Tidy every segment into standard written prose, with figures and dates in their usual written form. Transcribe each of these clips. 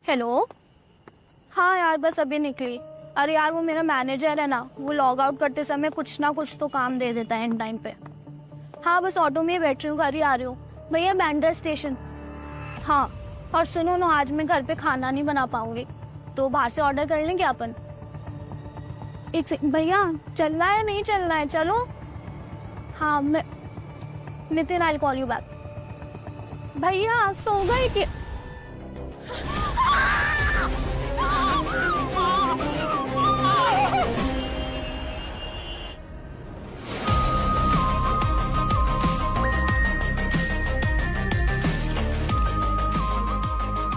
Hello. हाँ यार, बस अभी निकली। अरे यार, वो मेरा मैनेजर है ना, वो लॉग आउट करते समय कुछ ना कुछ तो काम दे देता है इन टाइम पे। हाँ, बस ऑटो में ही बैठ रही हूँ, घर ही आ रही हूँ भैया, बैंड्रा स्टेशन। हाँ, और सुनो ना, आज मैं घर पे खाना नहीं बना पाऊंगी, तो बाहर से ऑर्डर कर लेंगे अपन। एक सेकंड भैया, चलना है नहीं चलना है? चलो। हाँ, मैं Nitin, I call you back. भैया सो गए कि?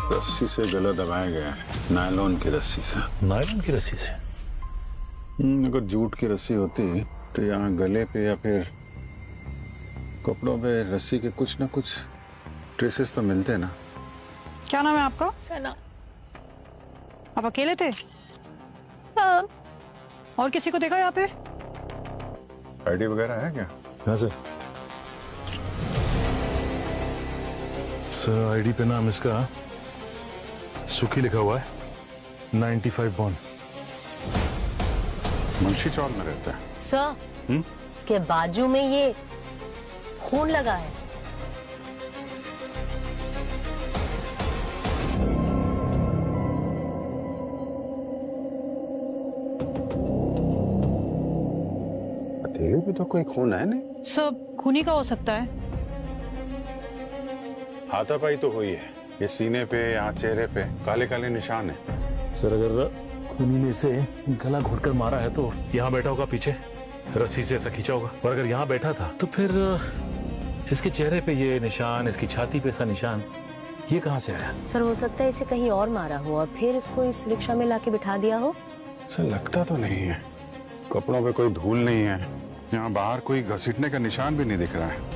रस्सी से गला दबाया गया है, नायलॉन की रस्सी से। नायलॉन की रस्सी से? अगर जूट की रस्सी होती तो यहाँ गले पे या फिर कपड़ों पे रस्सी के कुछ ना कुछ ट्रेसेस तो मिलते ना। क्या नाम है आपका? सना। आप अकेले थे? हाँ। और किसी को देखा यहाँ पे? आईडी वगैरह है क्या? कहाँ से? सर, आईडी पे नाम इसका सुखी लिखा हुआ है, 95 बॉर्न। मुंशी चौक में रहता है। सर, इसके बाजू में ये खून लगा है। हथेली पे तो कोई खून है नहीं। सर, खूनी का हो सकता है। हाथापाई तो हुई है, ये सीने पे, यहाँ चेहरे पे काले काले निशान है। सर, अगर खूनी ने इसे गला घोटकर मारा है तो यहाँ बैठा होगा पीछे, रस्सी से ऐसा खींचा होगा। और अगर यहाँ बैठा था तो फिर इसके चेहरे पे ये निशान, इसकी छाती पे ऐसा निशान, ये कहाँ से आया? सर, हो सकता है इसे कहीं और मारा हो और फिर इसको इस रिक्शा में लाके बिठा दिया हो। सर, लगता तो नहीं है। कपड़ों पे कोई धूल नहीं है, यहाँ बाहर कोई घसीटने का निशान भी नहीं दिख रहा है।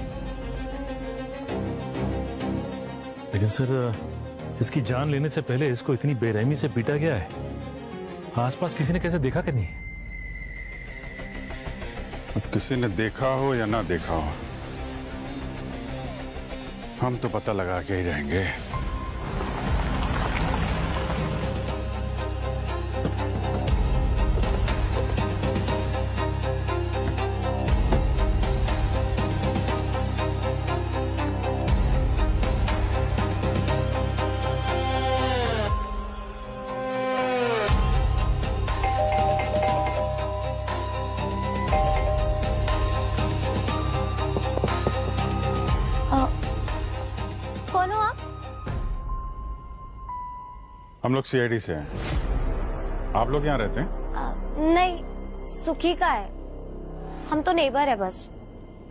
लेकिन सर, इसकी जान लेने से पहले इसको इतनी बेरहमी से पीटा गया है, आसपास किसी ने कैसे देखा कि नहीं? अब किसी ने देखा हो या ना देखा हो, हम तो पता लगा के ही रहेंगे। कौन हो आप? हम लोग सीआईडी से हैं। आप लोग यहाँ रहते हैं? नहीं, सुखी का है। हम तो नेबर है बस।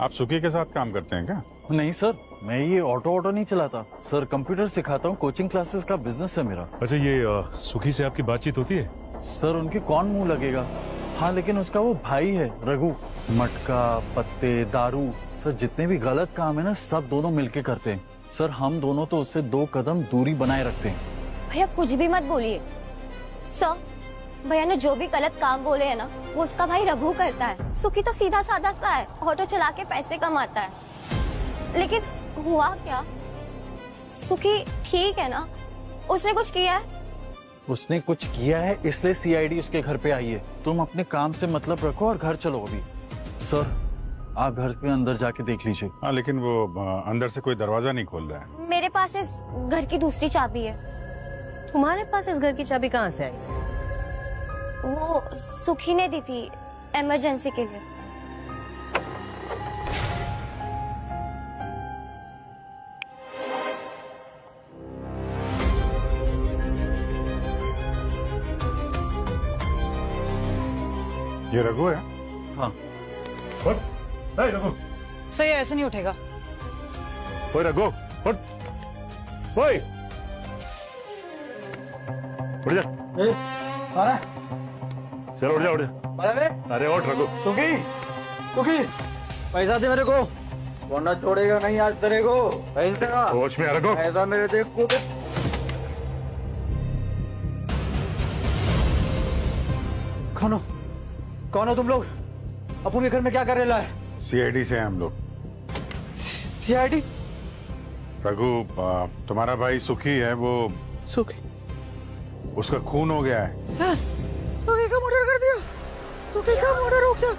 आप सुखी के साथ काम करते हैं क्या? नहीं सर, मैं ये ऑटो नहीं चलाता सर, कंप्यूटर सिखाता हूँ, कोचिंग क्लासेस का बिजनेस है मेरा। अच्छा, ये सुखी से आपकी बातचीत होती है? सर, उनकी कौन मुंह लगेगा। हाँ, लेकिन उसका वो भाई है रघु, मटका, पत्ते, दारू, सर जितने भी गलत काम है ना, सब दोनों मिलके करते हैं। सर, हम दोनों तो उससे 2 कदम दूरी बनाए रखते हैं। भैया कुछ भी मत बोलिए। सर, भैया ने जो भी गलत काम बोले है ना, वो उसका भाई रघु करता है। सुखी तो सीधा साधा सा है, ऑटो चला के पैसे कमाता है। लेकिन हुआ क्या? सुखी ठीक है ना? उसने कुछ किया है? उसने कुछ किया है, इसलिए सीआईडी उसके घर पे आई है। तुम अपने काम से मतलब रखो और घर चलो अभी। सर, आप घर के अंदर जाके देख लीजिए। हाँ, लेकिन वो अंदर से कोई दरवाजा नहीं खोल रहा है। मेरे पास इस घर की दूसरी चाबी है। तुम्हारे पास इस घर की चाबी कहाँ से आई? वो सुखी ने दी थी इमरजेंसी के लिए। ये रघु है? हाँ। रघु, सर, ये ऐसे नहीं उठेगा। ओए रघु, उठ। ओए, उठ जा। चलो उठ जा, उठ जा। अरे उठ रघु। तुकी पैसा दे मेरे को, वरना छोड़ेगा नहीं आज तेरे को। पैसे का होश में आ रघु। पैसा मेरे देख को। कौन हो तुम लोग? अपुन के घर में क्या कर रहे है? सीआईडी से हैं हम लोग। सीआईडी? रघु, तुम्हारा भाई सुखी है, वो सुखी? उसका खून हो गया है। सुखी का मर्डर कर दिया। सुखी का मर्डर हो गया।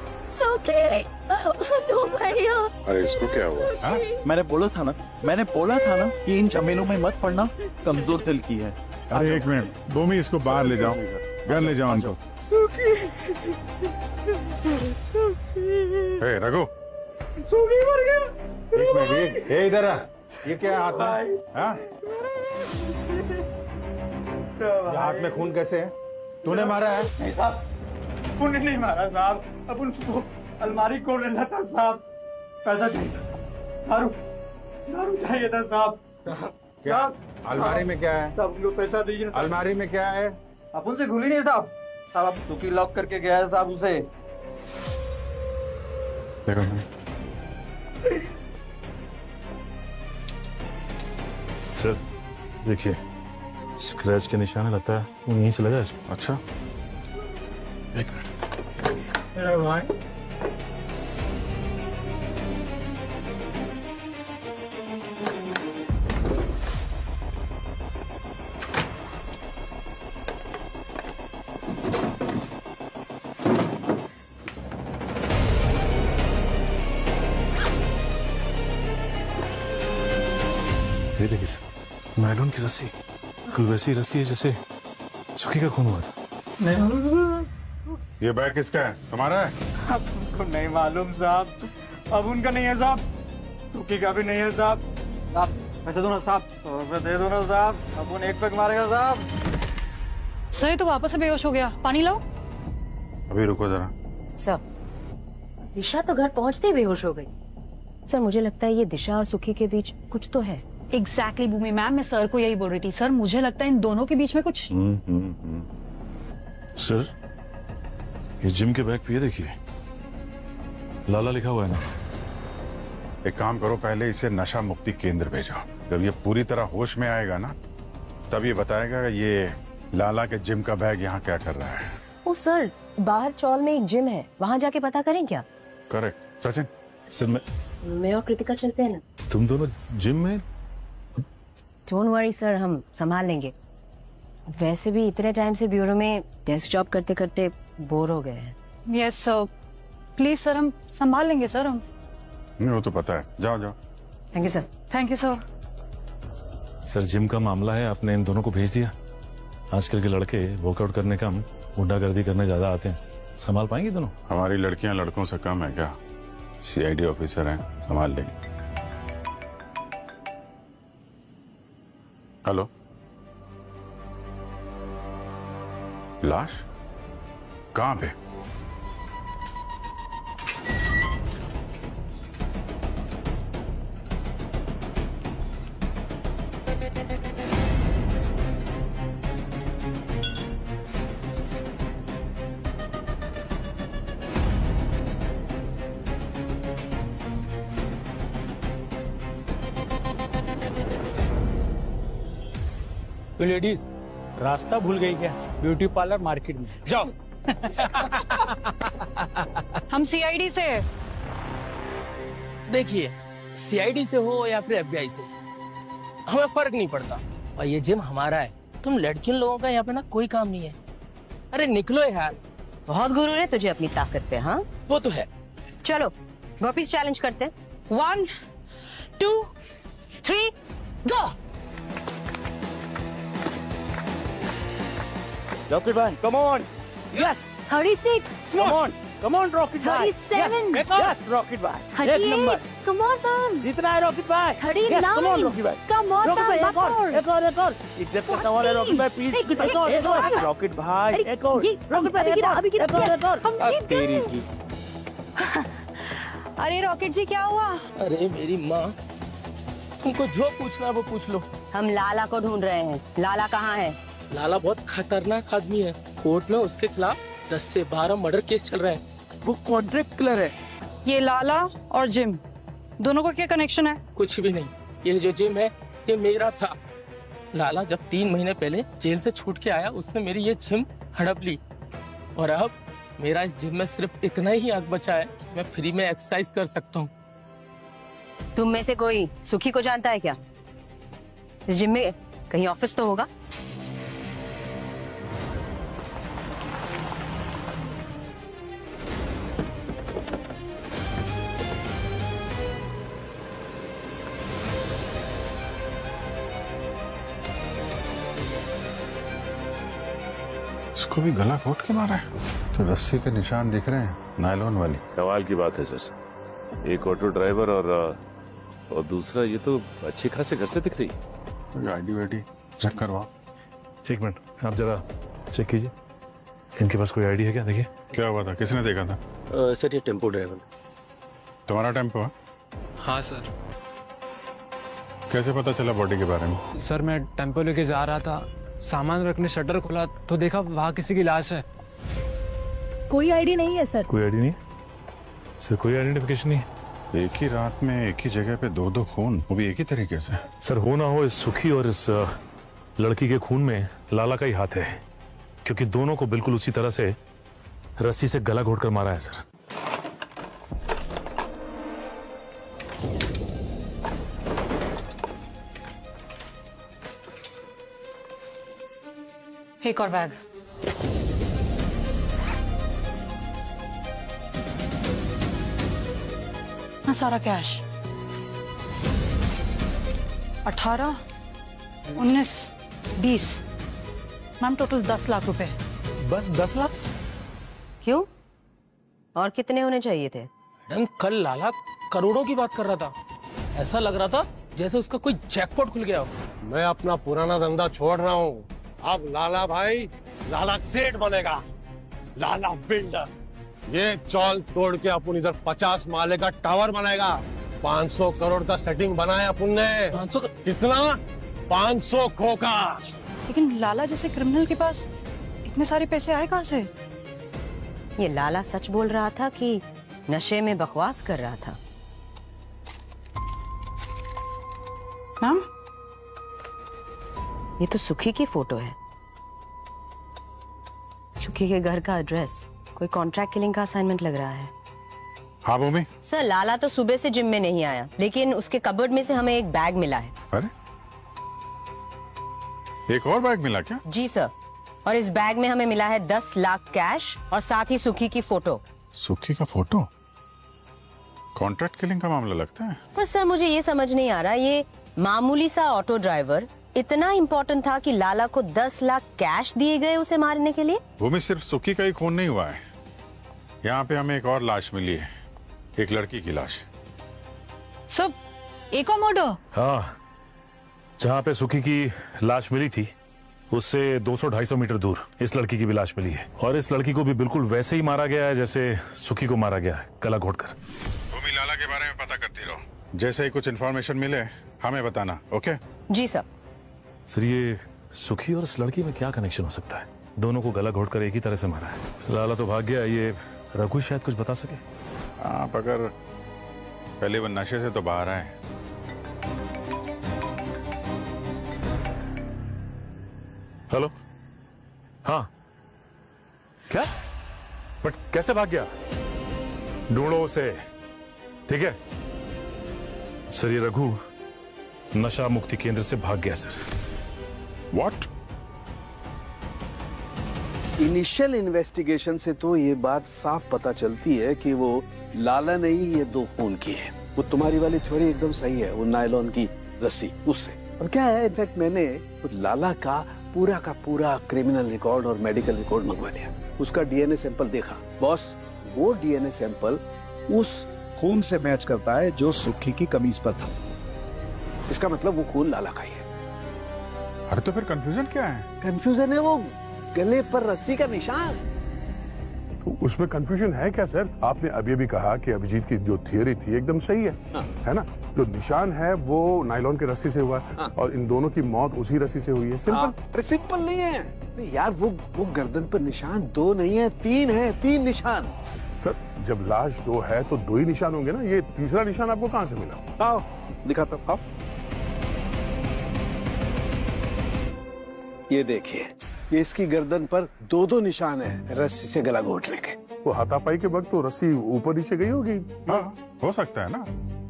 अरे इसको क्या हुआ? हाँ? मैंने बोला था ना कि इन जमीनों में मत पड़ना, कमजोर दिल की है। अरे एक मिनट भूमि, इसको बाहर ले जाओ, घर ले जाओ उनको। रघु, सुखी मर गया। एक मिनट, ये इधर आ। ये क्या हाथ में? हाँ? ये हाथ में खून कैसे है? तूने मारा है? नहीं साहब, उन्होंने नहीं मारा साहब। अब उनको अलमारी खोल लेना था साहब। पैसा चाहिए था, दारू चाहिए था साहब। क्या अलमारी में क्या है? साहब उनको पैसा दीजिए ना। अलमारी में क्या है? आप उनसे भूली नहीं साहब। साहब आप सुखी लॉक करके गया है साहब उसे। देखो सर देखिए, स्क्रैच के निशान लगता है वो यहीं से लगा है इसको। अच्छा, एक मिनट। मेरा भाई ये देखिए सर, नायलॉन की रस्सी, कोई वैसी रस्सी है जैसे सुखी का खून हुआ था। ये बैग किसका है? तुम्हारा है? अब उनको नहीं मालूम साहब। अब उनका नहीं है साहब, सुखी का भी नहीं है साहब। साहब पैसे दो ना साहब, 100 रुपए दे दो ना साहब। अब उन एक पैक मारेगा साहब। सर ये तो वापस से बेहोश हो गया, पानी लाओ। अभी रुको जरा। सर, दिशा तो घर पहुंचते ही बेहोश हो गई। सर मुझे लगता है ये दिशा और सुखी के बीच कुछ तो है। एग्जैक्टली भूमि मैम, मैं सर को यही बोल रही थी। सर मुझे लगता है इन दोनों के बीच में कुछ। सर ये जिम के बैग पे ये देखिए, लाला लिखा हुआ है ना। एक काम करो, पहले इसे नशा मुक्ति केंद्र भेजो। जब ये पूरी तरह होश में आएगा ना, तब ये बताएगा ये लाला के जिम का बैग यहाँ क्या कर रहा है। ओ सर, बाहर चौल में एक जिम है, वहाँ जाके पता करें क्या? करेक्ट। सचिन, सर मैं और कृतिका चलते हैं ना। तुम दोनों जिम में? डोंट वरी सर, हम संभाल लेंगे। वैसे भी इतने टाइम से ब्यूरो में डेस्क जॉब करते करते बोर हो गए हैं। यस सर, प्लीज सर, हम संभाल लेंगे सर। हम वो तो पता है। जाओ जाओ। Thank you sir. Thank you sir. Sir gym का मामला है, आपने इन दोनों को भेज दिया। आजकल के लड़के वर्कआउट करने कम गुंडागर्दी करने ज्यादा आते हैं, संभाल पाएंगे दोनों? हमारी लड़कियां लड़कों से कम है क्या? CID ऑफिसर हैं, संभाल लेंगे। हेलो, लाश कहाँ पे? तो लेडीज रास्ता भूल गई क्या? ब्यूटी पार्लर मार्केट में जाओ। हम CID से। देखिए, CID से हो या फिर FBI से, हमें फर्क नहीं पड़ता। और ये जिम हमारा है, तुम लड़कियों लोगों का यहाँ पे ना कोई काम नहीं है। अरे निकलो यार। बहुत गुरूर है तुझे अपनी ताकत पे। हाँ वो तो है। चलो वापिस चैलेंज करते हैं। 1 2 3 गो। रॉकेट भाई, come on. Yes 36, Come on, rocket भाई. 37, Yes, रॉकेट भाई. एक नंबर. 38, come on man, जितना है रॉकेट भाई. 39, Yes, come on, रॉकेट भाई. come on रॉकेट भाई, man, एक और. इज्जत का सवाल है रॉकेट भाई, प्लीज. एक और. रॉकेट भाई, एक और. रॉकेट भाई, एक और. अब तेरी की. अरे रॉकेट जी क्या हुआ? अरे मेरी माँ, तुमको जो पूछना है वो पूछ लो। हम लाला को ढूंढ रहे हैं। लाला कहाँ है? लाला बहुत खतरनाक आदमी है। कोर्ट में उसके खिलाफ 10 से 12 मर्डर केस चल रहा है। वो कॉन्ट्रैक्ट किलर है। ये लाला और जिम दोनों का क्या कनेक्शन है? कुछ भी नहीं। ये जो जिम है ये मेरा था। लाला जब 3 महीने पहले जेल से छूट के आया, उसने मेरी ये जिम हड़प ली। और अब मेरा इस जिम में सिर्फ इतना ही हक बचा है कि मैं फ्री में एक्सरसाइज कर सकता हूँ। तुम में से कोई सुखी को जानता है क्या? इस जिम में कहीं ऑफिस तो होगा। उसको भी गला घोट के मारा है? तो रस्सी के निशान दिख रहे हैं, नायलॉन वाली। कमाल की बात है सर, एक ऑटो ड्राइवर और दूसरा ये तो अच्छे खासे घर से दिख रही है। आईडी वाईडी चेक करवाओ। एक मिनट, आप जरा चेक कीजिए, इनके पास कोई आईडी है क्या? देखिए। क्या हुआ था, किसने देखा था? सर ये टेम्पो ड्राइवर। तुम्हारा टेम्पो है? हाँ सर। कैसे पता चला बॉडी के बारे में? सर मैं टेम्पो लेके जा रहा था, सामान रखने शटर खोला तो देखा वहाँ किसी की लाश है। कोई आईडी नहीं है सर। कोई आईडी नहीं सर, कोई आइडेंटिफिकेशन नहीं है। एक ही रात में एक ही जगह पे दो खून, वो भी एक ही तरीके से। सर हो ना हो, इस सुखी और इस लड़की के खून में लाला का ही हाथ है, क्योंकि दोनों को बिल्कुल उसी तरह से रस्सी से गला घोटकर मारा है सर। एक और बैग। हाँ, सारा कैश 18, 19, 20, मैम टोटल 10 लाख रुपए। बस 10 लाख? क्यों, और कितने होने चाहिए थे? मैडम कल लाला करोड़ों की बात कर रहा था, ऐसा लग रहा था जैसे उसका कोई जैकपॉट खुल गया हो। मैं अपना पुराना धंधा छोड़ रहा हूँ, अब लाला भाई लाला सेठ बनेगा, लाला बिल्डर। ये चौल तोड़ के अपन इधर 50 माले का टावर बनाएगा। 500 करोड़ का सेटिंग बनाया अपन ने। 500 कितना? 500 खोका। लेकिन लाला जैसे क्रिमिनल के पास इतने सारे पैसे आए कहाँ से? ये लाला सच बोल रहा था कि नशे में बकवास कर रहा था? मैम ये तो सुखी की फोटो है, सुखी के घर का एड्रेस। कोई कॉन्ट्रैक्ट किलिंग का असाइनमेंट लग रहा है। हाँ भूमि। सर लाला तो सुबह से जिम में नहीं आया, लेकिन उसके कबर्ड में से हमें एक बैग मिला है। अरे एक और बैग मिला क्या? जी सर, और इस बैग में हमें मिला है 10 लाख कैश और साथ ही सुखी की फोटो। सुखी का फोटो? कॉन्ट्रैक्ट किलिंग का मामला लगता है। पर सर मुझे ये समझ नहीं आ रहा, ये मामूली सा ऑटो ड्राइवर इतना इम्पोर्टेंट था कि लाला को 10 लाख कैश दिए गए उसे मारने के लिए? भूमि, सिर्फ सुखी का ही खून नहीं हुआ है, यहाँ पे हमें एक और लाश मिली है, एक लड़की की लाश। सब एक और मर्डर? हाँ, जहाँ पे सुखी की लाश मिली थी उससे 200-250 मीटर दूर इस लड़की की भी लाश मिली है, और इस लड़की को भी बिल्कुल वैसे ही मारा गया है जैसे सुखी को मारा गया है, गला घोटकर। भूमि, लाला के बारे में पता करती रहो, जैसे ही कुछ इन्फॉर्मेशन मिले हमें बताना। ओके? जी सर। सर ये सुखी और इस लड़की में क्या कनेक्शन हो सकता है? दोनों को गला घोटकर एक ही तरह से मारा है। लाला तो भाग गया, ये रघु शायद कुछ बता सके। आप अगर पहले वो नशे से तो बाहर आए। हेलो, हाँ क्या? बट कैसे भाग गया? ढूंढो उसे, ठीक है? सर ये रघु नशा मुक्ति केंद्र से भाग गया सर। व्हाट? इनिशियल इन्वेस्टिगेशन से तो ये बात साफ पता चलती है कि वो लाला ने ही ये 2 खून किए। वो तुम्हारी वाली थ्योरी एकदम सही है, वो नायलॉन की रस्सी उससे। और क्या है, इनफैक्ट मैंने लाला का पूरा क्रिमिनल रिकॉर्ड और मेडिकल रिकॉर्ड मंगवा लिया, उसका डीएनए सैंपल देखा। बॉस, वो डीएनए सैंपल उस खून से मैच करता है जो सुखी की कमीज पर था। इसका मतलब वो खून लाला का ही है। अरे तो फिर कंफ्यूजन क्या है? कंफ्यूजन है वो गले पर रस्सी का निशान। तो उसमें कंफ्यूजन है क्या सर? आपने अभी अभी कहा कि अभिजीत की जो थियरी थी एकदम सही है, है ना? जो निशान है वो नायलॉन की रस्सी से हुआ है, और इन दोनों की मौत उसी रस्सी से हुई है। सिंपल। अरे सिंपल नहीं है यार, वो गर्दन पर निशान 2 नहीं है, 3 है, 3 निशान। सर जब लाश 2 है तो 2 ही निशान होंगे ना, ये तीसरा निशान आपको कहाँ से मिला? आओ दिखाता हूं, आओ। ये देखिए, ये इसकी गर्दन पर 2 निशान है रस्सी से गला घोटने के। वो हाथापाई के वक्त तो रस्सी ऊपर नीचे गई होगी। हाँ, हो सकता है ना।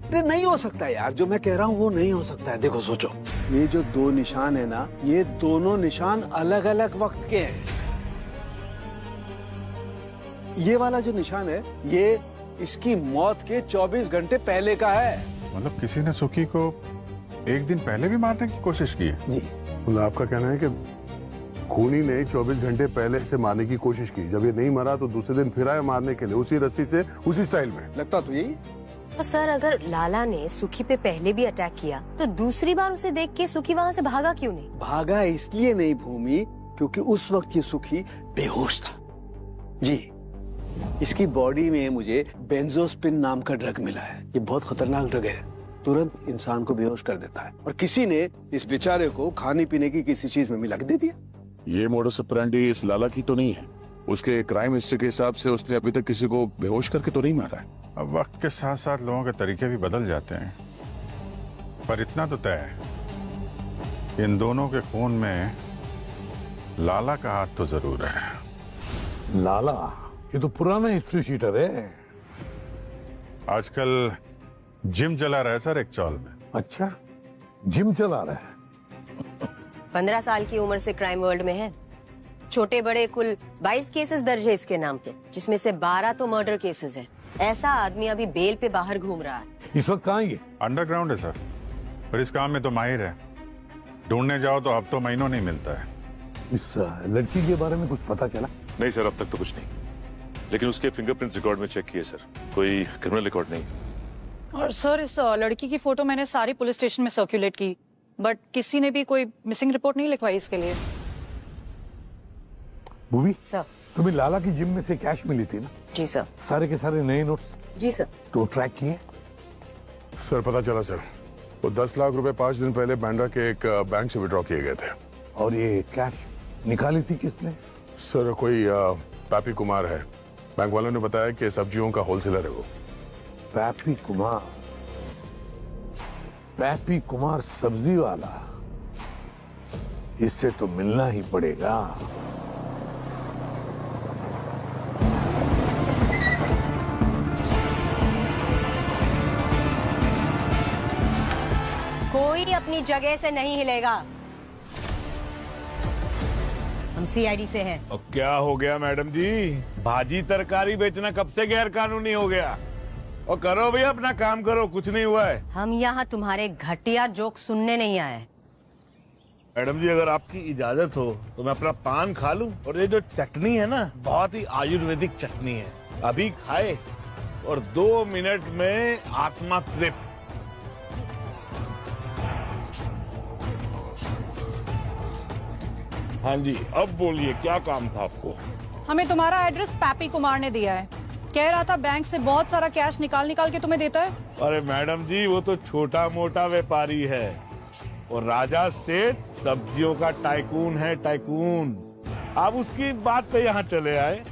अरे नहीं हो सकता यार, जो मैं कह रहा हूँ वो नहीं हो सकता है। देखो सोचो, ये जो 2 निशान है ना, ये दोनों निशान अलग अलग वक्त के हैं। ये वाला जो निशान है ये इसकी मौत के 24 घंटे पहले का है। मतलब किसी ने सुखी को 1 दिन पहले भी मारने की कोशिश की है? जी। मतलब आपका कहना है कि खूनी ने 24 घंटे पहले से मारने की कोशिश की। जब ये नहीं मरा तो दूसरे दिन फिर आया मारने के लिए, उसी रस्सी से, उसी स्टाइल में। लगता तो यही। तो सर अगर लाला ने सुखी पे पहले भी अटैक किया तो दूसरी बार उसे देख के सुखी वहाँ से भागा क्यों नहीं? भागा इसलिए नहीं भूमि, क्योंकि उस वक्त ये सुखी बेहोश था। जी, इसकी बॉडी में मुझे बेंजोस्पिन नाम का ड्रग मिला है। ये बहुत खतरनाक ड्रग है, तुरंत इंसान को बेहोश कर देता है। और किसी ने इस बेचारे को खाने पीने की किसी चीज में मिला के दे दिया। ये मोडस ऑपरेंडी इस लाला की तो नहीं है? उसके क्राइम हिस्ट्री के हिसाब से उसने अभी तक किसी को बेहोश करके तो नहीं मारा है। अब वक्त के साथ साथ लोगों के तरीके भी बदल जाते हैं, पर इतना तो तय है इन दोनों के खून में लाला का हाथ तो जरूर है। लाला ये तो पुराना हिस्ट्री शीटर है। आजकल जिम चला रहा है सर एक चौल में। अच्छा, जिम चला रहा है। 15 साल की उम्र से क्राइम वर्ल्ड में है। छोटे बड़े कुल 22 केसेस दर्ज है इसके नाम पे, जिसमें से 12 तो मर्डर केसेस है। ऐसा आदमी अभी बेल पे बाहर घूम रहा है। इस वक्त कहाँ है? अंडरग्राउंड है सर, पर इस काम में तो माहिर है। ढूंढने जाओ तो हफ्तों महीनों नहीं मिलता है। इस लड़की के बारे में कुछ पता चला? नहीं सर, अब तक तो कुछ नहीं, लेकिन उसके फिंगरप्रिंट्स रिकॉर्ड में चेक किए सर, कोई क्रिमिनल रिकॉर्ड नहीं। और सर इस लड़की की फोटो मैंने सारी पुलिस स्टेशन में सर्कुलेट की, बट किसी ने भी कोई मिसिंग रिपोर्ट नहीं लिखवाई इसके लिए। भूमि सर, तुम्हें लाला की जिम में से कैश मिली थी ना? जी सर। सारे के सारे नए नोट्स? जी सर। तो ट्रैक किए? सर पता चला सर, वो 10 लाख रुपए 5 दिन पहले बांद्रा के एक बैंक से विड्रॉ किए गए थे। और ये कैश निकाली थी किसने? सर कोई पैपी कुमार है, बैंक वालों ने बताया कि सब्जियों का होलसेलर है वो। पैपी कुमार? पैपी कुमार सब्जी वाला? इससे तो मिलना ही पड़ेगा। कोई अपनी जगह से नहीं हिलेगा। हम सीआईडी से हैं। और क्या हो गया मैडम जी? भाजी तरकारी बेचना कब से गैर कानूनी हो गया? और करो भैया अपना काम करो, कुछ नहीं हुआ है। हम यहाँ तुम्हारे घटिया जोक सुनने नहीं आए। मैडम जी अगर आपकी इजाजत हो तो मैं अपना पान खा लूं। और ये जो चटनी है ना, बहुत ही आयुर्वेदिक चटनी है, अभी खाए और 2 मिनट में आत्मा तृप्त। हाँ जी, अब बोलिए क्या काम था आपको? हमें तुम्हारा एड्रेस पैपी कुमार ने दिया है। कह रहा था बैंक से बहुत सारा कैश निकाल के तुम्हें देता है। अरे मैडम जी वो तो छोटा मोटा व्यापारी है, और राजा सेठ सब्जियों का टाइकून है, टाइकून। आप उसकी बात पे यहाँ चले आए।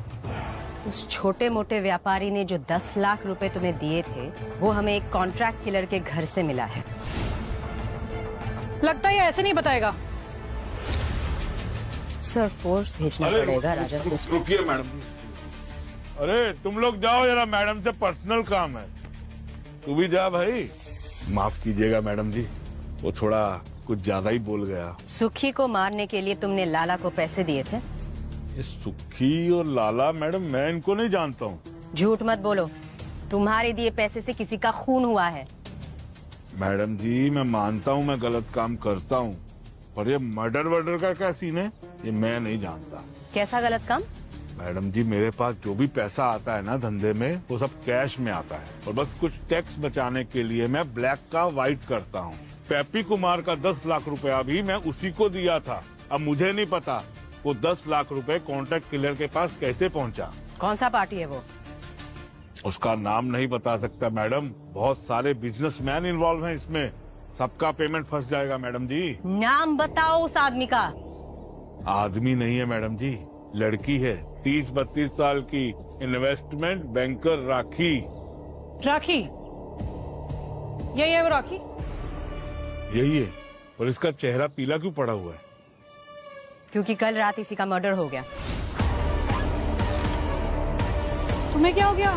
उस छोटे मोटे व्यापारी ने जो 10 लाख रुपए तुम्हें दिए थे, वो हमें एक कॉन्ट्रैक्ट किलर के घर से मिला है। लगता है ये ऐसे नहीं बताएगा। सर फोर्स भेजना पड़ेगा राजा से। रुकिए मैडम। अरे तुम लोग जाओ जरा, मैडम से पर्सनल काम है। तू भी जा भाई। माफ कीजिएगा मैडम जी, वो थोड़ा कुछ ज्यादा ही बोल गया। सुखी को मारने के लिए तुमने लाला को पैसे दिए थे? ये सुखी और लाला मैडम, मैं इनको नहीं जानता हूँ। झूठ मत बोलो, तुम्हारे दिए पैसे से किसी का खून हुआ है। मैडम जी मैं मानता हूँ मैं गलत काम करता हूँ, पर ये मर्डर वर्डर का क्या सीन है ये मैं नहीं जानता। कैसा गलत काम? मैडम जी मेरे पास जो भी पैसा आता है ना धंधे में, वो सब कैश में आता है, और बस कुछ टैक्स बचाने के लिए मैं ब्लैक का व्हाइट करता हूँ। पैपी कुमार का 10 लाख रुपया भी मैं उसी को दिया था। अब मुझे नहीं पता वो 10 लाख रुपए कॉन्ट्रैक्ट किलर के पास कैसे पहुँचा। कौन सा पार्टी है वो? उसका नाम नहीं बता सकता मैडम, बहुत सारे बिजनेसमैन इन्वॉल्व हैं इसमें, सबका पेमेंट फंस जाएगा मैडम जी। नाम बताओ उस आदमी का। आदमी नहीं है मैडम जी, लड़की है, 30-32 साल की, इन्वेस्टमेंट बैंकर राखी। राखी? यही है वो राखी? यही है, और इसका चेहरा पीला क्यों पड़ा हुआ है? क्योंकि कल रात इसी का मर्डर हो गया। तुम्हें क्या हो गया?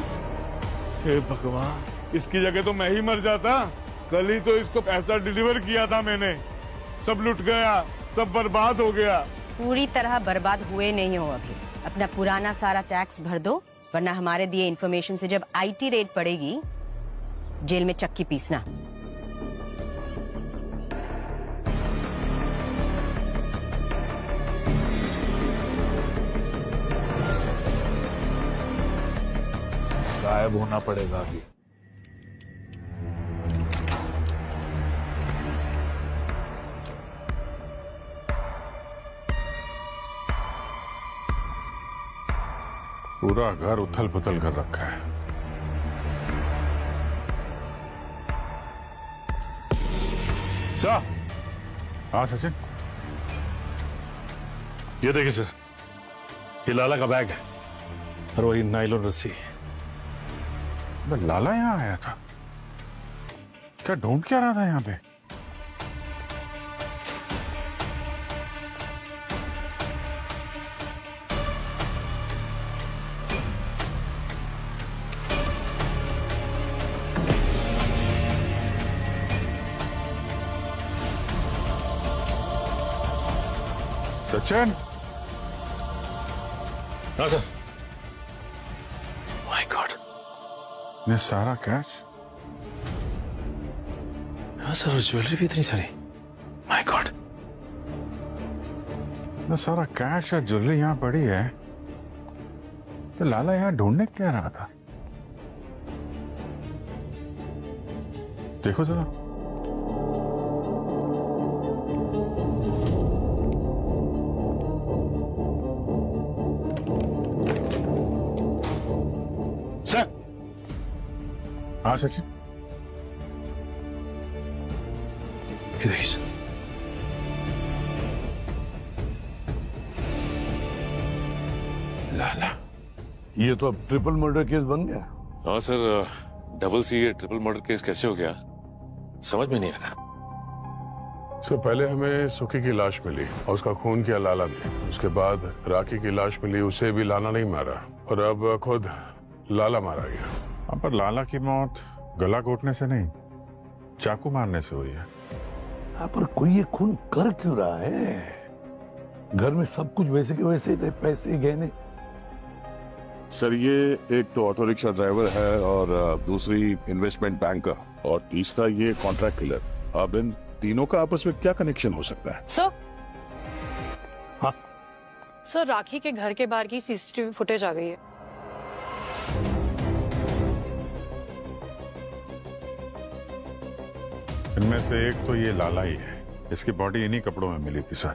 हे भगवान, इसकी जगह तो मैं ही मर जाता। कल ही तो इसको पैसा डिलीवर किया था मैंने, सब लुट गया, सब बर्बाद हो गया। पूरी तरह बर्बाद हुए नहीं हो अभी। अपना पुराना सारा टैक्स भर दो, वरना हमारे दिए इन्फॉर्मेशन से जब आईटी रेड पड़ेगी, जेल में चक्की पीसना। गायब होना पड़ेगा अभी। पूरा घर उथल पुथल कर रखा है। सर, हाँ सचिन, ये देखिए सर, ये लाला का बैग है और वही नायलॉन रस्सी। लाला यहाँ आया था? क्या ढूंढ क्या रहा था यहाँ पे? सचिन, हाँ सर। माय गॉड, ये सारा कैश? हाँ सर, और ज्वेलरी भी इतनी सारी। माय गॉड, ये सारा कैश और ज्वेलरी यहाँ पड़ी है, तो लाला यहाँ ढूंढने क्या रहा था? देखो जरा। सर, हाँ सचिन, ये देखिए सर। लाला, ये तो अब ट्रिपल मर्डर केस बन गया। हाँ सर, डबल सी ट्रिपल मर्डर केस कैसे हो गया समझ में नहीं आ रहा। सर, पहले हमें सुखी की लाश मिली और उसका खून किया लाला ने। उसके बाद राखी की लाश मिली, उसे भी लाला नहीं मारा, और अब खुद लाला मारा गया। अब पर लाला की मौत गला घोटने से नहीं, चाकू मारने से हुई है। हाँ, पर कोई ये खून कर क्यों रहा है? घर में सब कुछ वैसे के वैसे थे, पैसे गहने। सर, ये एक तो ऑटो रिक्शा ड्राइवर है और दूसरी इन्वेस्टमेंट बैंकर और तीसरा ये कॉन्ट्रैक्ट किलर। अब इन तीनों का आपस में क्या कनेक्शन हो सकता है? सर, हाँ सर, राखी के घर के बाहर की सीसीटीवी फुटेज आ गई है। इनमें से एक तो ये लाला ही है, इसकी बॉडी इन्हीं कपड़ों में मिली थी सर।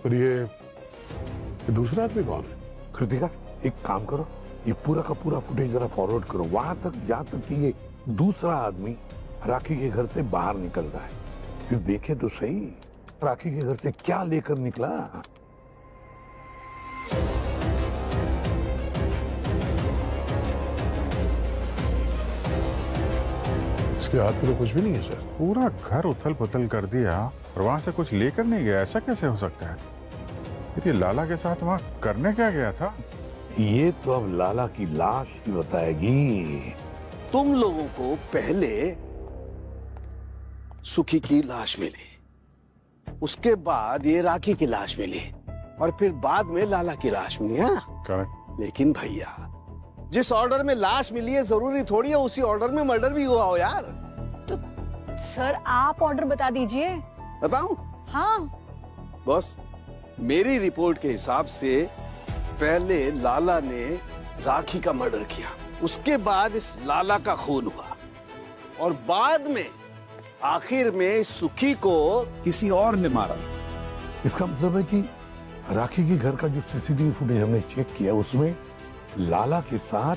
पर ये दूसरा आदमी कौन है? कृतिका, एक काम करो, ये पूरा का पूरा फुटेज जरा फॉरवर्ड करो वहां तक, जहां तक कि ये दूसरा आदमी राखी के घर से बाहर निकल रहा है। फिर देखे तो सही राखी के घर से क्या लेकर निकला। इसके हाथ में तो कुछ भी नहीं है सर। पूरा घर उथल पुथल कर दिया और वहां से कुछ लेकर नहीं गया, ऐसा कैसे हो सकता है? फिर ये लाला के साथ वहां करने क्या गया था? ये तो अब लाला की लाश ही बताएगी। तुम लोगों को पहले सुखी की लाश मिली, उसके बाद ये राखी की लाश मिली और फिर बाद में लाला की लाश मिली। हाँ करेक्ट। लेकिन भैया, जिस ऑर्डर में लाश मिली है जरूरी थोड़ी है उसी ऑर्डर में मर्डर भी हुआ हो यार। तो सर, आप ऑर्डर बता दीजिए। बताऊं? हाँ बॉस, मेरी रिपोर्ट के हिसाब से पहले लाला ने राखी का मर्डर किया, उसके बाद इस लाला का खून हुआ और बाद में आखिर में सुखी को किसी और ने मारा। इसका मतलब है कि राखी के घर का जो सीसीटीवी फुटेज हमने चेक किया उसमें लाला के साथ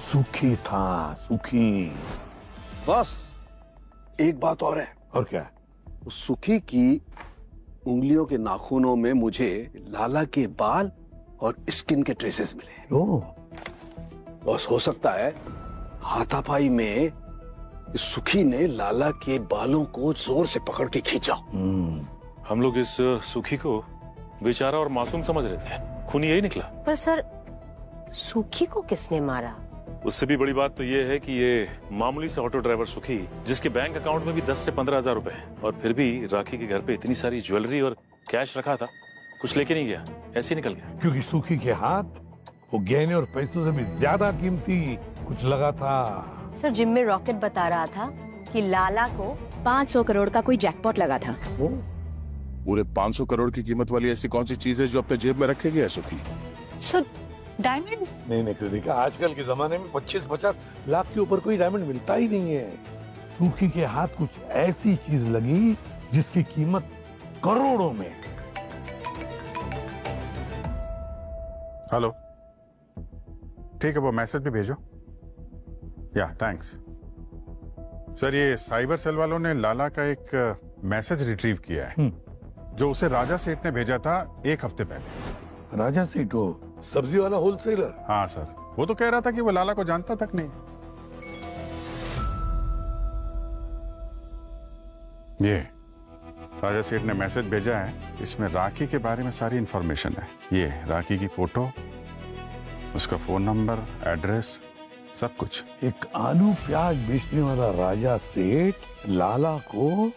सुखी था। सुखी। बस एक बात और है। और क्या? सुखी की उंगलियों के नाखूनों में मुझे लाला के बाल और स्किन के ट्रेसेस मिले। ओह। बस हो सकता है हाथापाई में सुखी ने लाला के बालों को जोर से पकड़ के खींचा। हम लोग इस सुखी को बेचारा और मासूम समझ रहे थे, खून यही निकला। पर सर, सुखी को किसने मारा? उससे भी बड़ी बात तो ये है कि ये मामूली से ऑटो ड्राइवर सुखी, जिसके बैंक अकाउंट में भी 10 से 15,000 रुपए है, और फिर भी राखी के घर पे इतनी सारी ज्वेलरी और कैश रखा था, कुछ लेके नहीं गया, ऐसे ही निकल गया। क्योंकि सुखी के हाथ वो गहने और पैसों से भी ज्यादा कीमती कुछ लगा था। सर, जिम में रॉकेट बता रहा था कि लाला को 500 करोड़ का कोई जैकपॉट लगा था। पूरे 500 करोड़ की कीमत वाली ऐसी कौन सी चीज है जो अपने जेब में रखेगी सुखी? Sir, diamond? नहीं कृतिका, आजकल के जमाने में 25-50 लाख के ऊपर कोई डायमंड मिलता ही नहीं है। सुखी के हाथ कुछ ऐसी चीज लगी जिसकी कीमत करोड़ों में। हेलो, ठीक है, वो मैसेज भी भेजो। या थैंक्स सर। ये साइबर सेल वालों ने लाला का एक मैसेज रिट्रीव किया है जो उसे राजा सेठ ने भेजा था 1 हफ्ते पहले। राजा सेठ, वो सब्जी वाला होलसेलर? हाँ सर, वो तो कह रहा था कि वो लाला को जानता तक नहीं। ये राजा सेठ ने मैसेज भेजा है, इसमें राखी के बारे में सारी इंफॉर्मेशन है। ये राखी की फोटो, उसका फोन नंबर, एड्रेस, सब कुछ। एक आलू प्याज बेचने वाला राजा सेठ लाला को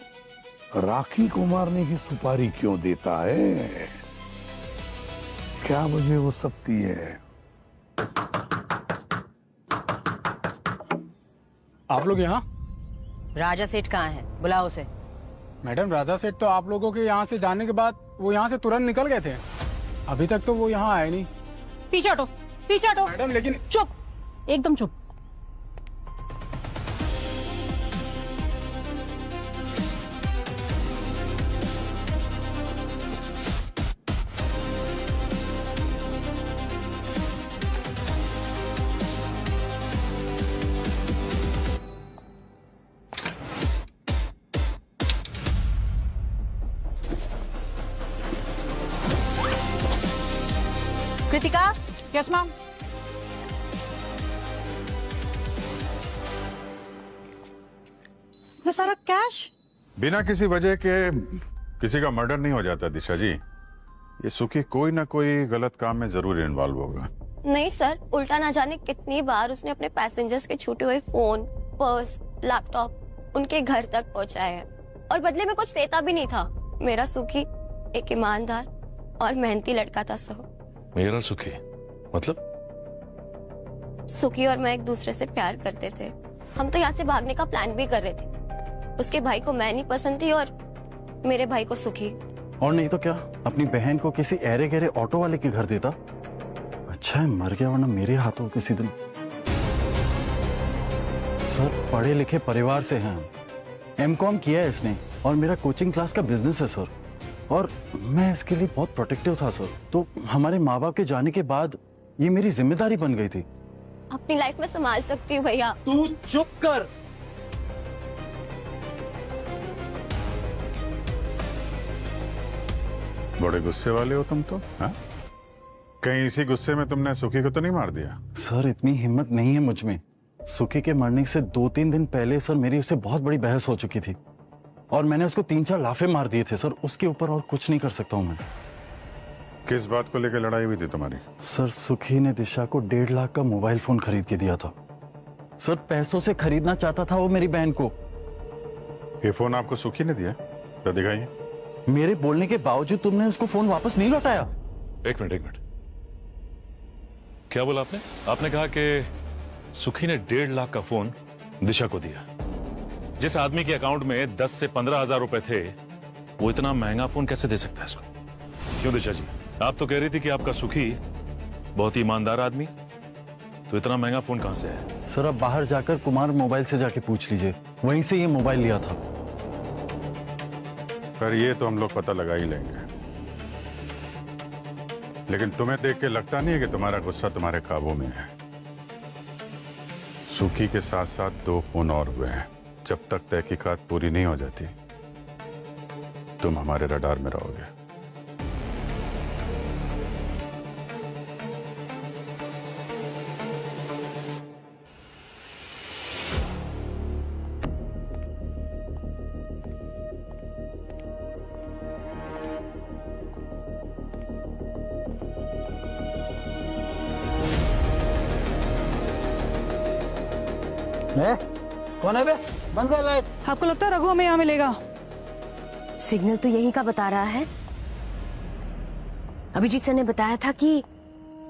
राखी को मारने की सुपारी क्यों देता है? क्या मुझे वो सकती है? आप लोग यहाँ? राजा सेठ कहाँ है? बुलाओ उसे। मैडम, राजा सेठ तो आप लोगों के यहाँ से जाने के बाद वो यहाँ से तुरंत निकल गए थे। अभी तक तो वो यहाँ आए नहीं। पीछे हटो, पीछे हटो। मैडम लेकिन चुप, एकदम चुप। कृतिका। Yes ma'am. ये सारा कैश? बिना किसी वजह के किसी का मर्डर नहीं हो जाता दिशा जी। ये सुखी कोई ना कोई गलत काम में जरूर इन्वॉल्व होगा। नहीं सर, उल्टा ना जाने कितनी बार उसने अपने पैसेंजर्स के छूटे हुए फोन, पर्स, लैपटॉप उनके घर तक पहुंचाए हैं और बदले में कुछ देता भी नहीं था। मेरा सुखी एक ईमानदार और मेहनती लड़का था। मेरा सुखी मतलब? सुखी और मैं एक दूसरे से प्यार करते थे। हम तो यहाँ से भागने का प्लान भी कर रहे थे। उसके भाई को मैं नहीं पसंद थी और मेरे भाई को सुखी। और नहीं तो क्या, अपनी बहन को किसी ऐरे गहरे ऑटो वाले के घर देता। अच्छा है मर गया, वरना मेरे हाथों किसी दिन। सर पढ़े लिखे परिवार से हैं, M.Com किया है इसने और मेरा कोचिंग क्लास का बिजनेस है सर। और मैं इसके लिए बहुत प्रोटेक्टिव था सर। तो हमारे माँ बाप के जाने के बाद ये मेरी जिम्मेदारी बन गई थी। अपनी लाइफ में संभाल सकती हूँ भैया। तू चुप कर। बड़े गुस्से वाले हो तुम तो, हाँ? कहीं इसी गुस्से में तुमने सुखी को तो नहीं मार दिया? सर इतनी हिम्मत नहीं है मुझ में। सुखी के मरने से 2-3 दिन पहले सर मेरी उससे बहुत बड़ी बहस हो चुकी थी और मैंने उसको 3-4 लाफे मार दिए थे सर। उसके ऊपर और कुछ नहीं कर सकता हूँ मैं। किस बात को लेकर लड़ाई हुई थी तुम्हारी? सर सुखी ने दिशा को 1.5 लाख का मोबाइल फोन खरीद के दिया था। सर पैसों से खरीदना चाहता था वो मेरी बहन को। ये फोन आपको सुखी ने दिया? तो दिखाइए। मेरे बोलने के बावजूद तुमने उसको फोन वापस नहीं लौटाया। एक मिनट, क्या बोला आपने? आपने कहा कि सुखी ने 1.5 लाख का फोन दिशा को दिया। जिस आदमी के अकाउंट में 10 से 15 हजार रुपए थे, वो इतना महंगा फोन कैसे दे सकता है इसको? क्यों दिशा जी, आप तो कह रही थी कि आपका सुखी बहुत ही ईमानदार आदमी, तो इतना महंगा फोन कहां से है? सर अब बाहर जाकर कुमार मोबाइल से जाके पूछ लीजिए, वहीं से ये मोबाइल लिया था। पर ये तो हम लोग पता लगा ही लेंगे। लेकिन तुम्हें देख के लगता नहीं है कि तुम्हारा गुस्सा तुम्हारे काबू में है? सुखी के साथ साथ 2 फोन और हुए हैं। जब तक तहकीकात पूरी नहीं हो जाती तुम हमारे रडार में रहोगे। कौन है बे? बंद कर लाइट। आपको लगता है रघु हमें यहाँ मिलेगा? सिग्नल तो यही का बता रहा है। अभिजीत सर ने बताया था कि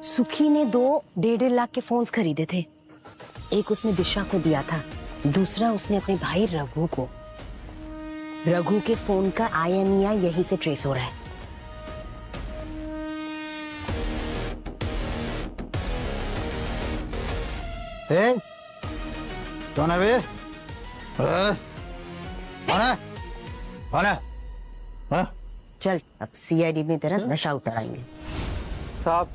सुखी ने 2 1.5 लाख के फोन्स खरीदे थे। एक उसने दिशा को दिया था, दूसरा उसने अपने भाई रघु को। रघु के फोन का IMEI यहीं से ट्रेस हो रहा है। कौन है बे? कौन है? चल अब सीआईडी में तेरा नशा उतराएंगे। साहब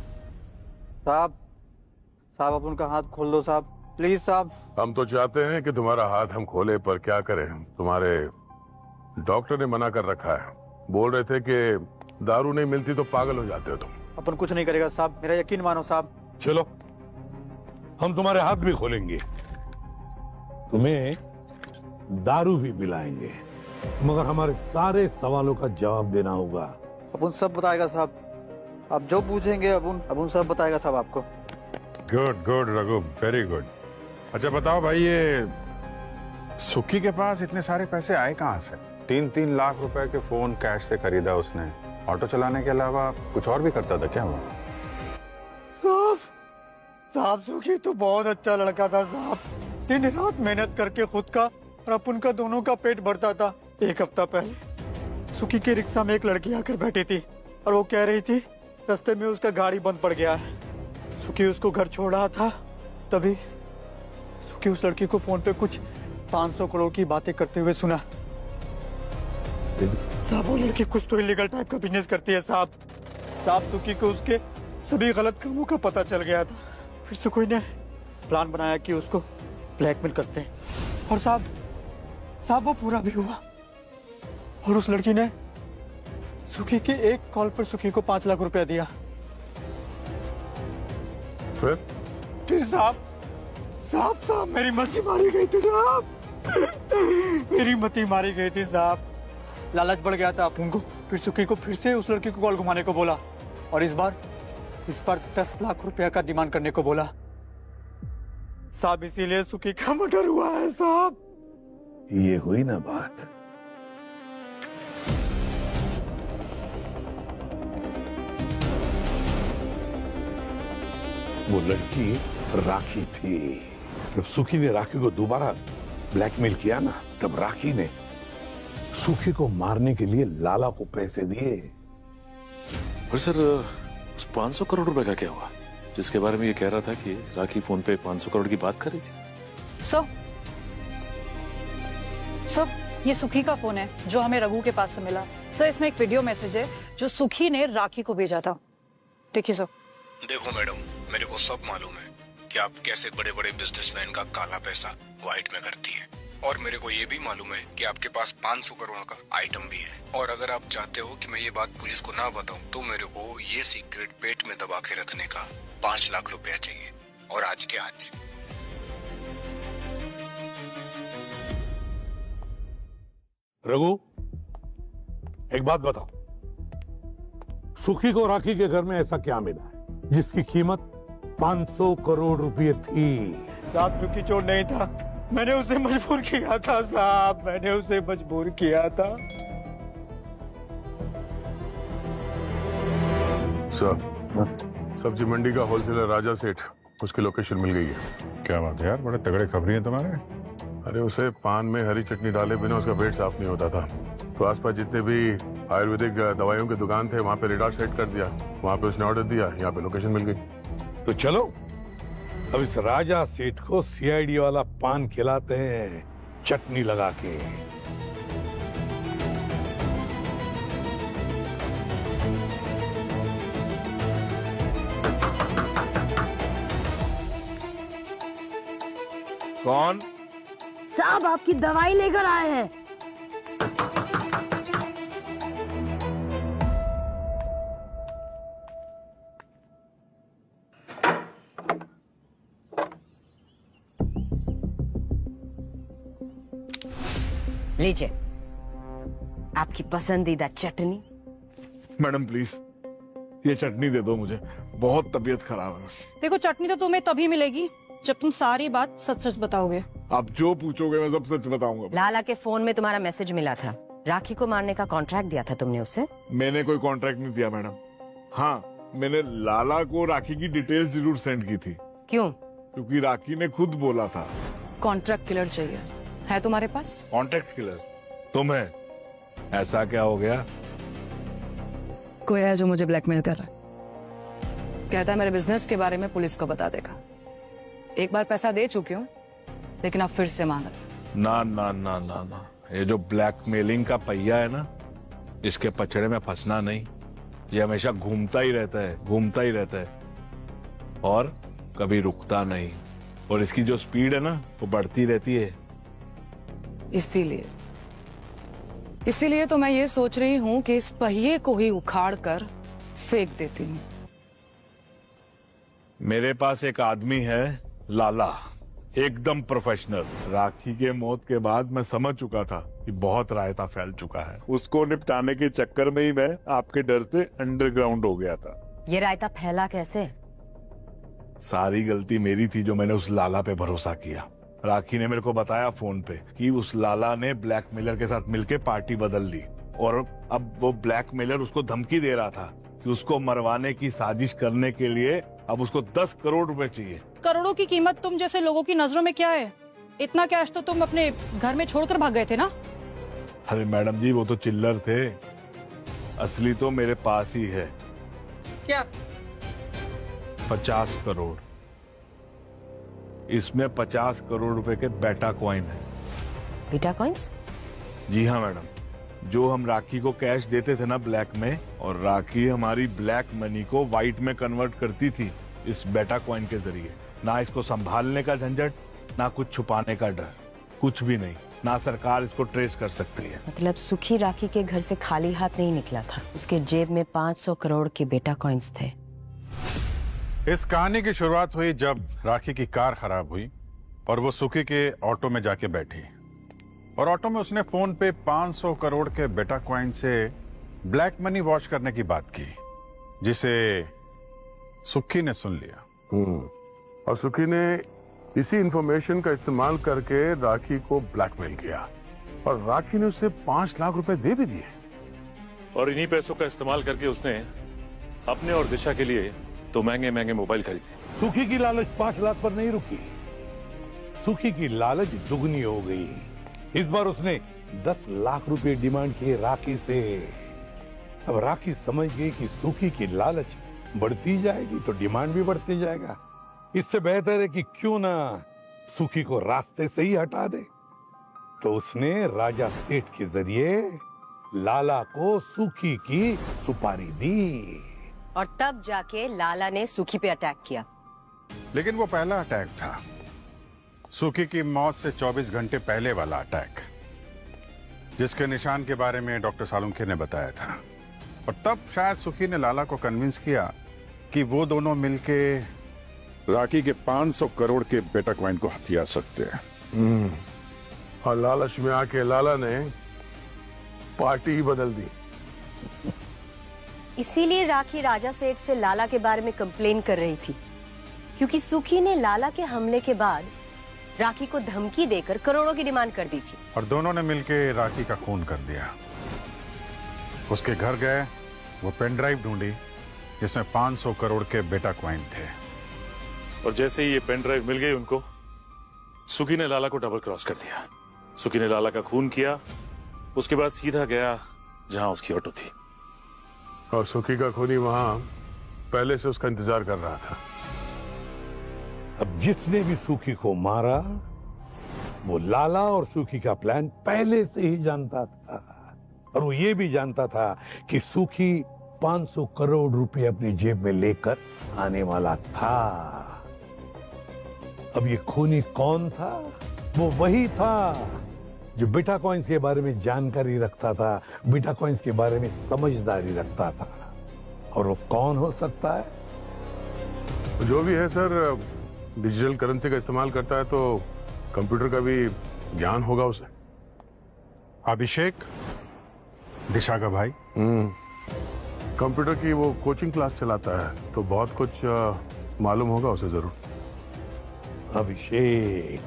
साहब साहब, आप उनका हाथ खोल दो साहब, प्लीज साहब। हम तो चाहते हैं कि तुम्हारा हाथ हम खोले, पर क्या करें, तुम्हारे डॉक्टर ने मना कर रखा है। बोल रहे थे कि दारू नहीं मिलती तो पागल हो जाते हो तुम। अपन कुछ नहीं करेगा साहब, मेरा यकीन मानो साहब। चलो हम तुम्हारे हाथ भी खोलेंगे, तुम्हें दारू भी पिलाएंगे, मगर हमारे सारे सवालों का जवाब देना होगा। अपन सब बताएगा साहब, आप जो पूछेंगे अपन सब बताएगा साहब आपको। Good good Raghu, very good. अच्छा बताओ भाई, ये सुखी के पास इतने सारे पैसे आए कहाँ से? 3-3 लाख रुपए के फोन कैश से खरीदा उसने। ऑटो चलाने के अलावा कुछ और भी करता था क्या वो? साहब सुखी तो बहुत अच्छा लड़का था साहब, दिन रात मेहनत करके खुद का और अपन का दोनों का पेट भरता था। एक हफ्ता पहले सुखी के रिक्शा में एक लड़की आकर बैठी थी और वो कह रही थी रास्ते में उसका गाड़ी बंद पड़ गया है। सुखी उसको घर छोड़ रहा था, तभी सुखी उस लड़की को फोन पे कुछ 500 करोड़ की बातें करते हुए सुना। साहब वो लड़की कुछ तो इलीगल टाइप का बिजनेस करती है साहब। सुखी को उसके सभी गलत कामों का पता चल गया था। फिर सुखी ने प्लान बनाया कि उसको ब्लैकमेल करते हैं, और साहब वो पूरा भी हुआ। और उस लड़की ने सुखी की एक कॉल पर सुखी को 5 लाख रुपया दिया। फिर साहब मेरी मती मारी गई थी साहब, मेरी मती मारी गई थी साहब। लालच बढ़ गया था अपन को। फिर सुखी को फिर से उस लड़की को कॉल घुमाने को बोला, और इस बार 10 लाख रुपया का डिमांड करने को बोला साहब। इसीलिए सुखी का मर्डर हुआ है साहब। ये हुई ना बात। वो लड़की राखी थी। जब सुखी ने राखी को दोबारा ब्लैकमेल किया ना, तब राखी ने सुखी को मारने के लिए लाला को पैसे दिए। और सर उस 500 करोड़ रुपए का क्या हुआ, जिसके बारे में ये कह रहा था कि राखी फोन पे 500 करोड़ की बात कर रही थी? सर ये सुखी का फोन है जो हमें रघु के पास से मिला। सर इसमें एक वीडियो मैसेज है जो सुखी ने राखी को भेजा था। देखिए सर। देखो मैडम, मेरे को सब मालूम है कि आप कैसे बड़े बड़े बिजनेसमैन का काला पैसा व्हाइट में करती हैं, और मेरे को ये भी मालूम है कि आपके पास 500 करोड़ का आइटम भी है। और अगर आप चाहते हो कि मैं ये बात पुलिस को ना बताऊं, तो मेरे को ये सीक्रेट पेट में दबा के रखने का 5 लाख रुपया चाहिए, और आज के आज। रघु एक बात बताओ, सुखी को राखी के घर में ऐसा क्या मिला है जिसकी कीमत 500 करोड़ रुपए थी? साहब सुखी चोर नहीं था, मैंने उसे मजबूर किया था साहब, मैंने उसे मजबूर किया था। सब्जी मंडी का होलसेलर राजा सेठ, उसकी लोकेशन मिल गई है। क्या बात है यार, बड़े तगड़े खबरी हैं तुम्हारे। अरे उसे पान में हरी चटनी डाले बिना उसका पेट साफ नहीं होता था, तो आसपास जितने भी आयुर्वेदिक दवाइयों की दुकान थे वहां पे रेडार सेट कर दिया, वहां पे उसने ऑर्डर दिया, यहाँ पे लोकेशन मिल गई। तो चलो अब इस राजा सेठ को सीआईडी वाला पान खिलाते हैं, चटनी लगा के। कौन? साहब आपकी दवाई लेकर आए हैं। लीजिए आपकी पसंदीदा चटनी। मैडम प्लीज ये चटनी दे दो मुझे, बहुत तबीयत खराब है। देखो चटनी तो तुम्हें तभी मिलेगी जब तुम सारी बात सच सच बताओगे। आप जो पूछोगे मैं सब सच बताऊंगा। लाला के फोन में तुम्हारा मैसेज मिला था, राखी को मारने का कॉन्ट्रैक्ट दिया था तुमने उसे। मैंने कोई कॉन्ट्रैक्ट नहीं दिया मैडम। हाँ मैंने लाला को राखी की डिटेल्स जरूर सेंड की थी। क्यों? क्योंकि राखी ने खुद बोला था। कॉन्ट्रैक्ट किलर चाहिए, है तुम्हारे पास? Contract killer? तुम्हें ऐसा क्या हो गया? कोई है जो मुझे ब्लैकमेल कर रहा है, कहता है मेरे बिजनेस के बारे में पुलिस को बता देगा। एक बार पैसा दे चुकी हूँ, लेकिन अब फिर से मांग रहा। ना ना ना ना ना, ये जो ब्लैकमेलिंग का पहिया है ना, इसके पचड़े में फंसना नहीं। ये हमेशा घूमता ही रहता है, घूमता ही रहता है और कभी रुकता नहीं। और इसकी जो स्पीड है ना, वो बढ़ती रहती है। इसीलिए तो मैं ये सोच रही हूँ कि इस पहिए को ही उखाड़ कर फेंक देती हूँ। मेरे पास एक आदमी है, लाला, एकदम प्रोफेशनल। राखी के मौत के बाद मैं समझ चुका था कि बहुत रायता फैल चुका है। उसको निपटाने के चक्कर में ही मैं आपके डर से अंडरग्राउंड हो गया था। ये रायता फैला कैसे? सारी गलती मेरी थी जो मैंने उस लाला पे भरोसा किया। राखी ने मेरे को बताया फोन पे कि उस लाला ने ब्लैकमेलर के साथ मिलके पार्टी बदल ली और अब वो ब्लैकमेलर उसको धमकी दे रहा था कि उसको मरवाने की साजिश करने के लिए अब उसको 10 करोड़ रुपए चाहिए। करोड़ों की कीमत तुम जैसे लोगों की नजरों में क्या है? इतना कैश तो तुम अपने घर में छोड़कर भाग गए थे ना? अरे मैडम जी, वो तो चिल्लर थे, असली तो मेरे पास ही है। क्या? 50 करोड़। इसमें 50 करोड़ रुपए के बेटा कॉइन है। बेटा कॉइन्स? जी हाँ मैडम, जो हम राखी को कैश देते थे ना ब्लैक में, और राखी हमारी ब्लैक मनी को व्हाइट में कन्वर्ट करती थी इस बेटा कॉइन के जरिए। ना इसको संभालने का झंझट, ना कुछ छुपाने का डर, कुछ भी नहीं। ना सरकार इसको ट्रेस कर सकती है। मतलब सुखी राखी के घर से खाली हाथ नहीं निकला था। उसके जेब में 500 करोड़ के बेटा कॉइन्स थे। इस कहानी की शुरुआत हुई जब राखी की कार खराब हुई और वो सुखी के ऑटो में जाके बैठी और ऑटो में उसने फोन पे 500 करोड़ के बेटा कॉइन से ब्लैक मनी वॉश करने की बात की, जिसे सुखी ने सुन लिया। और सुखी ने इसी इंफॉर्मेशन का इस्तेमाल करके राखी को ब्लैकमेल किया और राखी ने उसे 5 लाख रुपए दे भी दिए। और इन्हीं पैसों का इस्तेमाल करके उसने अपने और दिशा के लिए तो महंगे महंगे मोबाइल खरीदे। सुखी की लालच 5 लाख पर नहीं रुकी, सुखी की लालच दुगनी हो गई। इस बार उसने 10 लाख रुपए डिमांड किए राखी से। अब राखी समझ गई कि सुखी की लालच बढ़ती जाएगी तो डिमांड भी बढ़ती जाएगा। इससे बेहतर है कि क्यों ना सुखी को रास्ते से ही हटा दे। तो उसने राजा सेठ के जरिए लाला को सुखी की सुपारी दी और तब जाके लाला ने सुखी पे अटैक किया। लेकिन वो पहला अटैक था, सुखी की मौत से 24 घंटे पहले वाला अटैक, जिसके निशान के बारे में डॉक्टर सालुंखे ने बताया था। और तब शायद सुखी ने लाला को कन्विंस किया कि वो दोनों मिलके राखी के 500 करोड़ के बेटा कॉइन को हथिया सकते हैं। और लालच में आके लाला ने पार्टी ही बदल दी। इसीलिए राखी राजा सेठ से लाला के बारे में कंप्लेन कर रही थी, क्योंकि सुखी ने लाला के हमले के बाद राखी को धमकी देकर करोड़ों की डिमांड कर दी थी। और दोनों ने मिलके राखी का खून कर दिया। उसके घर गए, वो पेन ड्राइव ढूंढी जिसमें 500 करोड़ के बेटा कॉइन थे। और जैसे ही ये पेन ड्राइव मिल गई उनको, सुखी ने लाला को डबल क्रॉस कर दिया। सुखी ने लाला का खून किया, उसके बाद सीधा गया जहां उसकी ऑटो थी। और सुखी का खूनी वहां पहले से उसका इंतजार कर रहा था। अब जिसने भी सुखी को मारा वो लाला और सुखी का प्लान पहले से ही जानता था। और वो ये भी जानता था कि सुखी 500 करोड़ रुपए अपनी जेब में लेकर आने वाला था। अब ये खूनी कौन था? वो वही था जो बेटा कॉइन्स के बारे में जानकारी रखता था, बेटा कॉइन्स के बारे में समझदारी रखता था। और वो कौन हो सकता है? जो भी है सर, डिजिटल करेंसी का इस्तेमाल करता है तो कंप्यूटर का भी ज्ञान होगा उसे। अभिषेक, दिशा का भाई। कंप्यूटर की वो कोचिंग क्लास चलाता है तो बहुत कुछ मालूम होगा उसे जरूर। अभिषेक,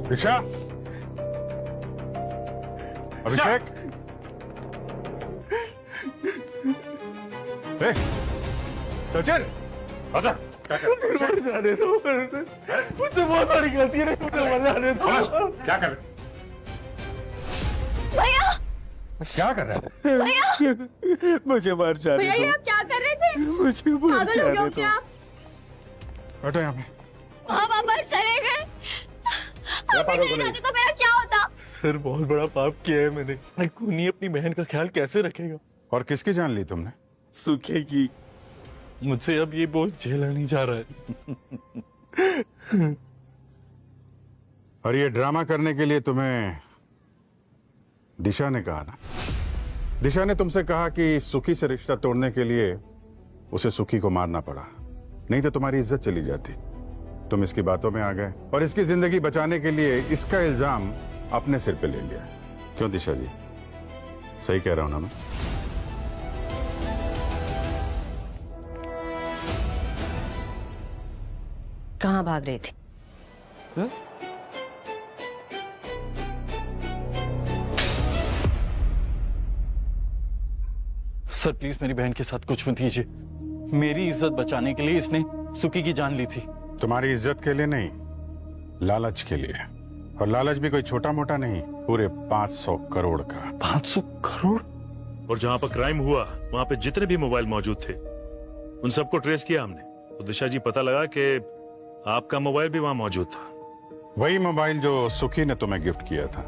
दिशा, अभिषेक, सचिन, मर जाने दो, मुझसे बहुत बड़ी गलती है, मुझे मर जाने दो। क्या कर रहे? भैया क्या कर रहे हैं? भैया मुझे मर जाने भैया, ये दो। आप क्या कर रहे थे? मुझे मर पागल हो गए जाने हो दो। क्या? बैठो यहाँ पे। आप वापस चले गए। आप भी चले जाते तो मेरा क्या होता? सर बहुत बड़ा पाप किया है मैंने। खूनी अपनी बहन का ख्याल कैसे रखेगा? और किसकी जान ली तुमने? सूखे की। मुझसे अब ये बोझ झेला नहीं जा रहा है। और ये ड्रामा करने के लिए तुम्हें दिशा ने कहा ना? दिशा ने तुमसे कहा कि सुखी से रिश्ता तोड़ने के लिए उसे सुखी को मारना पड़ा, नहीं तो तुम्हारी इज्जत चली जाती। तुम इसकी बातों में आ गए और इसकी जिंदगी बचाने के लिए इसका इल्जाम अपने सिर पे ले लिया। क्यों दिशा जी, सही कह रहा हूं ना मैं? कहाँ भाग रही थी? सर प्लीज मेरी बहन के साथ कुछ मत कीजिए। मेरी इज्जत बचाने के लिए इसने सुखी की जान ली थी। तुम्हारी इज्जत के लिए नहीं, लालच के लिए। और लालच भी कोई छोटा मोटा नहीं, पूरे 500 करोड़ का। 500 करोड़? और जहां पर क्राइम हुआ वहां पे जितने भी मोबाइल मौजूद थे उन सबको ट्रेस किया हमने, तो दिशा जी पता लगा कि आपका मोबाइल भी वहां मौजूद था। वही मोबाइल जो सुखी ने तुम्हें गिफ्ट किया था।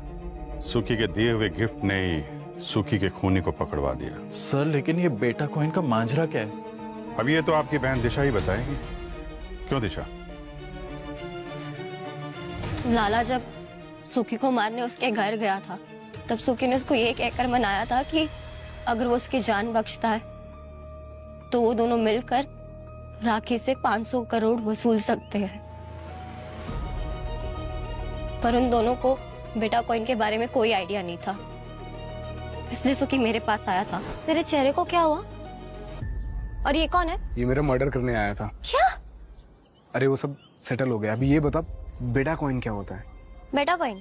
सुखी के दिए हुए गिफ्ट ने ही सुखी के खूनी को पकड़वा दिया। सर लेकिन ये बेटा कॉइन का मांझरा क्या है? अब ये तो आपकी बहन दिशा ही बताएगी। क्यों दिशा? लाला जब सुखी को मारने उसके घर गया था तब सुखी ने उसको ये कहकर मनाया था कि अगर वो उसकी जान बख्शता है तो वो दोनों मिलकर राखी से 500 करोड़ वसूल सकते हैं। पर उन दोनों को बेटा कॉइन के बारे में कोई आइडिया नहीं था, इसलिए सुखी मेरे पास आया था। तेरे चेहरे को क्या हुआ? और ये कौन है? ये मेरा मर्डर करने आया था। क्या? अरे वो सब सेटल हो गया। अभी ये बता, बेटा कॉइन क्या होता है? बेटा कॉइन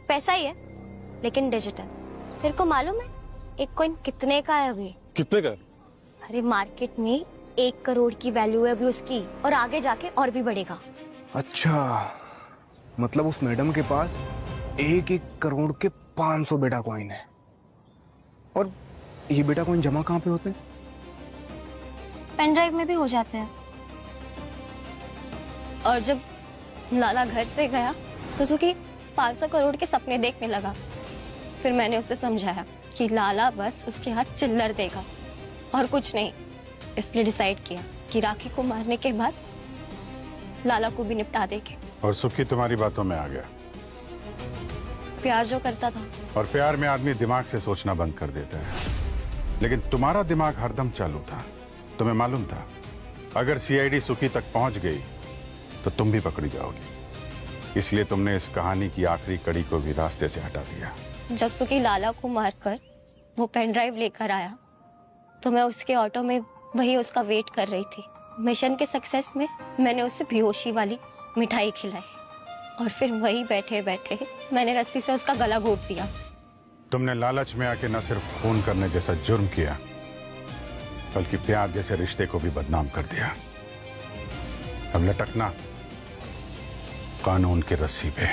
पैसा ही है, लेकिन डिजिटल। तेरे को मालूम है एक कॉइन कितने का है अभी? कितने का? अरे मार्केट में 1 करोड़ की वैल्यू है अभी उसकी, और आगे जाके और भी बढ़ेगा। अच्छा, मतलब उस मैडम के पास 1 करोड़ के 500 बेटा कॉइन है। और ये बेटा कॉइन जमा कहाँ पे होते हैं? पेन ड्राइव में भी हो जाते हैं। और जब लाला घर से गया तो सुखी 500 करोड़ के सपने देखने लगा। फिर मैंने उसे समझाया कि लाला बस उसके हाथ चिल्लर देगा और कुछ नहीं, इसलिए डिसाइड किया कि राखी को मारने के बाद लाला को भी निपटा देंगे। और सुखी तुम्हारी बातों में आ गया। प्यार जो करता था। और प्यार में आदमी दिमाग से सोचना बंद कर देता है, लेकिन तुम्हारा दिमाग हरदम चालू था। तुम्हें मालूम था अगर सीआईडी सुखी तक पहुंच गई तो तुम भी पकड़ी जाओगी, इसलिए तुमने इस कहानी की आखिरी कड़ी को भी रास्ते से हटा दिया। जब सुखी लाला को मारकर वो पेन ड्राइव लेकर आया तो मैं उसके ऑटो में वही उसका वेट कर रही थी। मिशन के सक्सेस में मैंने उसे बेहोशी वाली मिठाई खिलाई और फिर वही बैठे बैठे मैंने रस्सी से उसका गला घोट दिया। तुमने लालच में आके न सिर्फ खून करने जैसा जुर्म किया, बल्कि प्यार जैसे रिश्ते को भी बदनाम कर दिया। अब लटकना कानून की रस्सी पे।